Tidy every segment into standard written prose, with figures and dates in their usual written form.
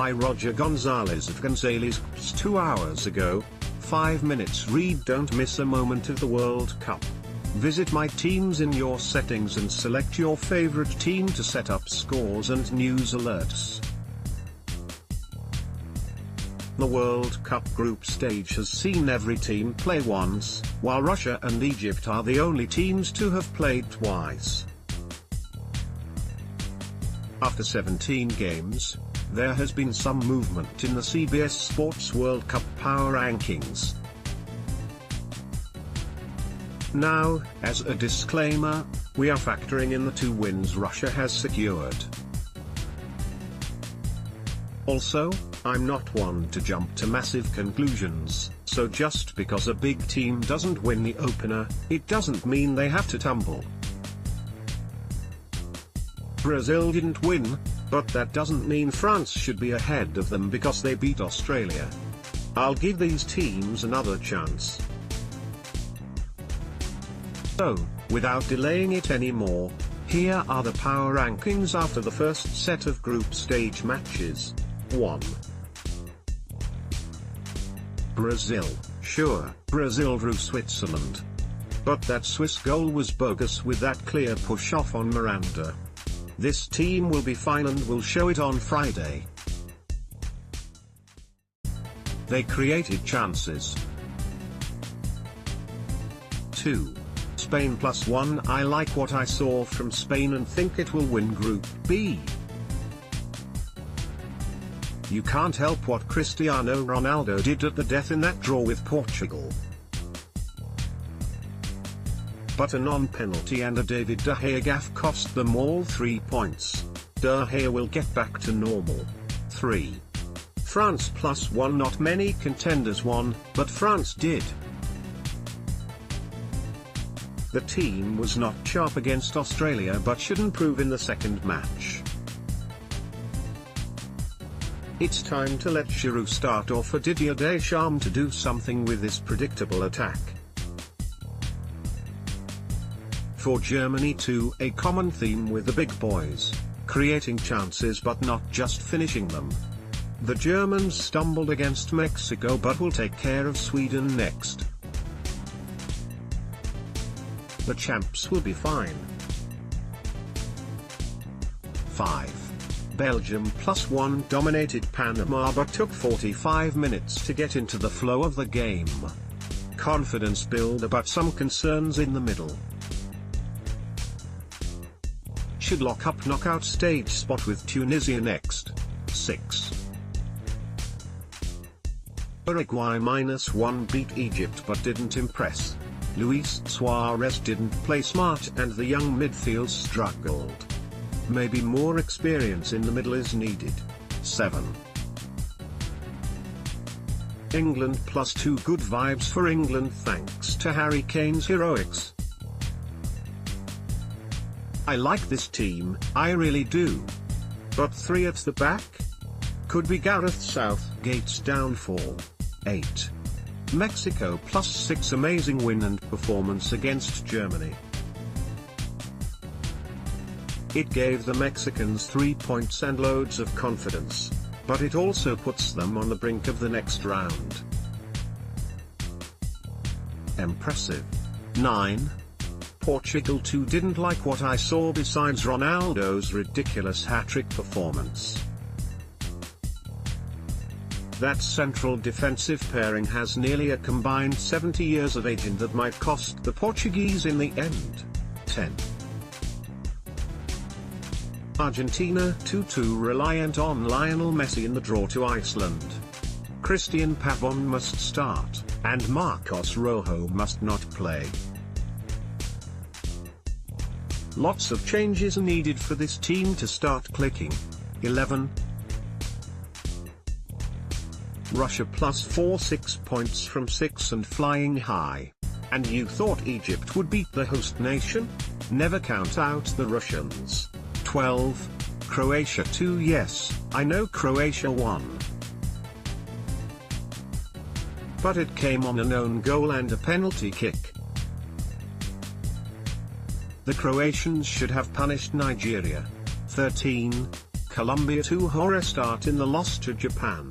by Roger Gonzalez of Gonzalez 2 hours ago. 5 minutes read. Don't miss a moment of the World Cup. Visit My Teams in your settings and select your favorite team to set up scores and news alerts. The World Cup group stage has seen every team play once, while Russia and Egypt are the only teams to have played twice. After 17 games, there has been some movement in the CBS Sports World Cup power rankings. Now, as a disclaimer, we are factoring in the 2 wins Russia has secured. Also, I'm not one to jump to massive conclusions, so just because a big team doesn't win the opener, it doesn't mean they have to tumble. Brazil didn't win, but that doesn't mean France should be ahead of them because they beat Australia. I'll give these teams another chance. So, without delaying it anymore, here are the power rankings after the first set of group stage matches. 1. Brazil. Sure, Brazil drew Switzerland. But that Swiss goal was bogus with that clear push-off on Miranda. This team will be fine and will show it on Friday. They created chances. 2. Spain +1. I like what I saw from Spain and think it will win Group B. You can't help what Cristiano Ronaldo did at the death in that draw with Portugal. But a non-penalty and a David De Gea gaffe cost them all 3 points. De Gea will get back to normal. 3. France +1. Not many contenders won, but France did. The team was not sharp against Australia but should improve in the second match. It's time to let Giroud start or for Didier Deschamps to do something with this predictable attack. For Germany too, a common theme with the big boys, creating chances but not just finishing them. The Germans stumbled against Mexico but will take care of Sweden next. The champs will be fine. 5. Belgium +1 dominated Panama but took 45 minutes to get into the flow of the game. Confidence builder but some concerns in the middle. Should lock up knockout stage spot with Tunisia next. 6. Uruguay -1 beat Egypt but didn't impress. Luis Suarez didn't play smart and the young midfield struggled. Maybe more experience in the middle is needed. 7. England +2 good vibes for England thanks to Harry Kane's heroics. I like this team, I really do. But 3 at the back? Could be Gareth Southgate's downfall. 8. Mexico +6 amazing win and performance against Germany. It gave the Mexicans 3 points and loads of confidence, but it also puts them on the brink of the next round. Impressive. 9. Portugal too didn't like what I saw besides Ronaldo's ridiculous hat-trick performance. That central defensive pairing has nearly a combined 70 years of age and that might cost the Portuguese in the end. 10. Argentina 2-2 reliant on Lionel Messi in the draw to Iceland. Christian Pavón must start, and Marcos Rojo must not play. Lots of changes are needed for this team to start clicking. 11. Russia +4 6 points from 6 and flying high. And you thought Egypt would beat the host nation? Never count out the Russians. 12. Croatia 2. Yes, I know Croatia won. But it came on an own goal and a penalty kick. The Croatians should have punished Nigeria. 13. Colombia to horror start in the loss to Japan.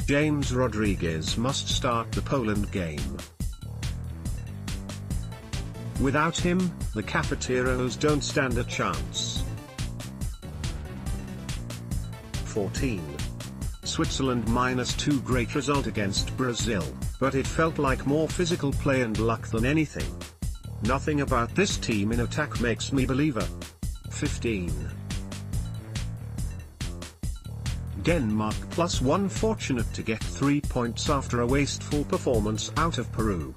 James Rodriguez must start the Poland game. Without him, the Cafeteros don't stand a chance. 14. Switzerland -2 great result against Brazil, but it felt like more physical play and luck than anything. Nothing about this team in attack makes me believer. 15. Denmark +1 fortunate to get 3 points after a wasteful performance out of Peru.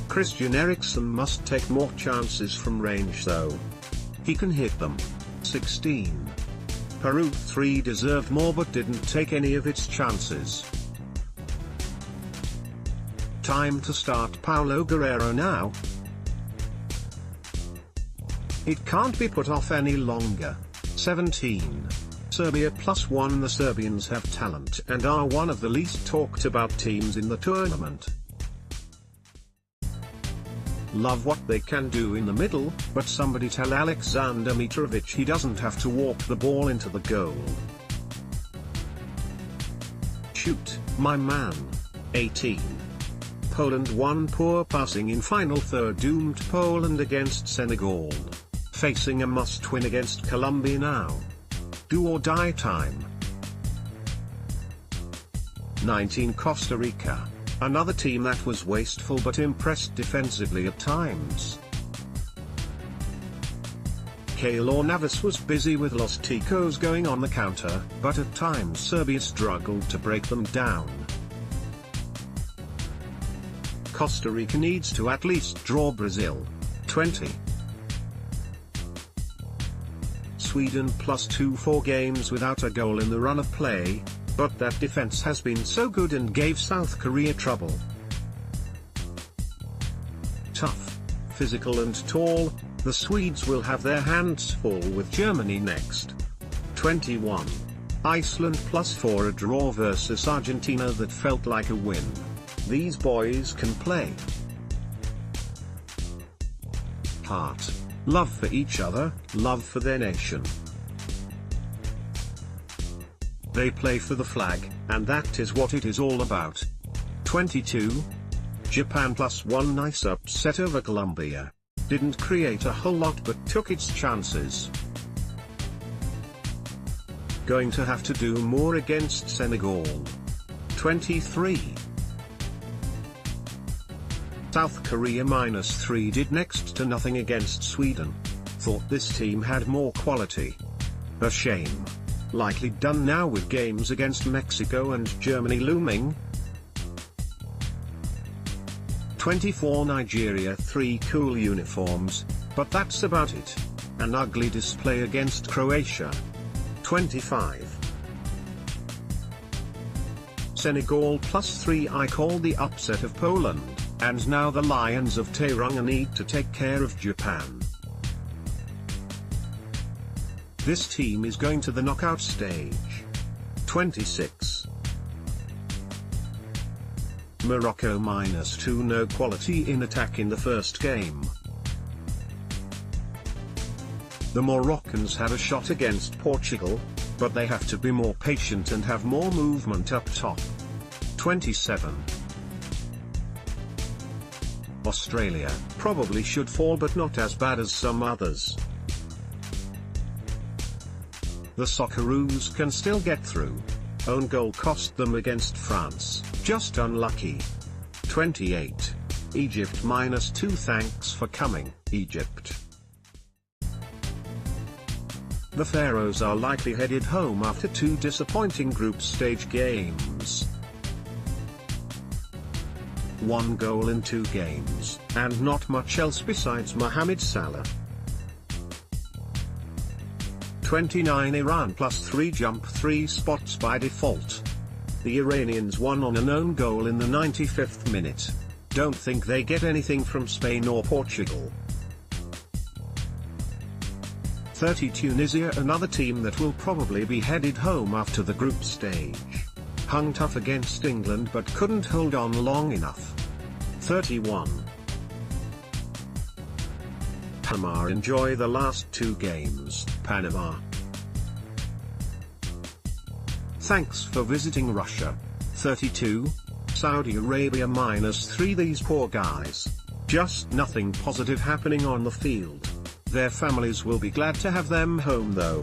Christian Eriksen must take more chances from range though. He can hit them. 16. Peru 3 deserved more but didn't take any of its chances. Time to start Paulo Guerrero now. It can't be put off any longer. 17. Serbia +1 The Serbians have talent and are one of the least talked about teams in the tournament. Love what they can do in the middle, but somebody tell Alexander Mitrovic he doesn't have to walk the ball into the goal. Shoot, my man. 18. Poland won poor passing in final third doomed Poland against Senegal. Facing a must-win against Colombia now. Do or die time. 19. Costa Rica. Another team that was wasteful but impressed defensively at times. Keylor Navas was busy with Los Ticos going on the counter, but at times Serbia struggled to break them down. Costa Rica needs to at least draw Brazil. 20. Sweden +2 4 games without a goal in the run of play, but that defense has been so good and gave South Korea trouble. Tough, physical and tall, the Swedes will have their hands full with Germany next. 21. Iceland +4 a draw versus Argentina that felt like a win. These boys can play. Heart. Love for each other, love for their nation. They play for the flag, and that is what it is all about. 22. Japan +1 nice upset over Colombia. Didn't create a whole lot but took its chances. Going to have to do more against Senegal. 23. South Korea -3 did next to nothing against Sweden. Thought this team had more quality. A shame. Likely done now with games against Mexico and Germany looming. 24. Nigeria 3 cool uniforms, but that's about it. An ugly display against Croatia. 25. Senegal +3 I call the upset of Poland, and now the Lions of Teranga need to take care of Japan. This team is going to the knockout stage. 26. Morocco -2 no quality in attack in the first game. The Moroccans had a shot against Portugal, but they have to be more patient and have more movement up top. 27. Australia probably should fall but not as bad as some others. The Socceroos can still get through. Own goal cost them against France, just unlucky. 28. Egypt -2 thanks for coming, Egypt. The Pharaohs are likely headed home after 2 disappointing group stage games. 1 goal in 2 games, and not much else besides Mohamed Salah. 29. Iran +3 jump 3 spots by default. The Iranians won on an own goal in the 95th minute. Don't think they get anything from Spain or Portugal. 30. Tunisia another team that will probably be headed home after the group stage. Hung tough against England but couldn't hold on long enough. 31. Panama enjoy the last 2 games. Panama. Thanks for visiting Russia. 32. Saudi Arabia -3. These poor guys. Just nothing positive happening on the field. Their families will be glad to have them home though.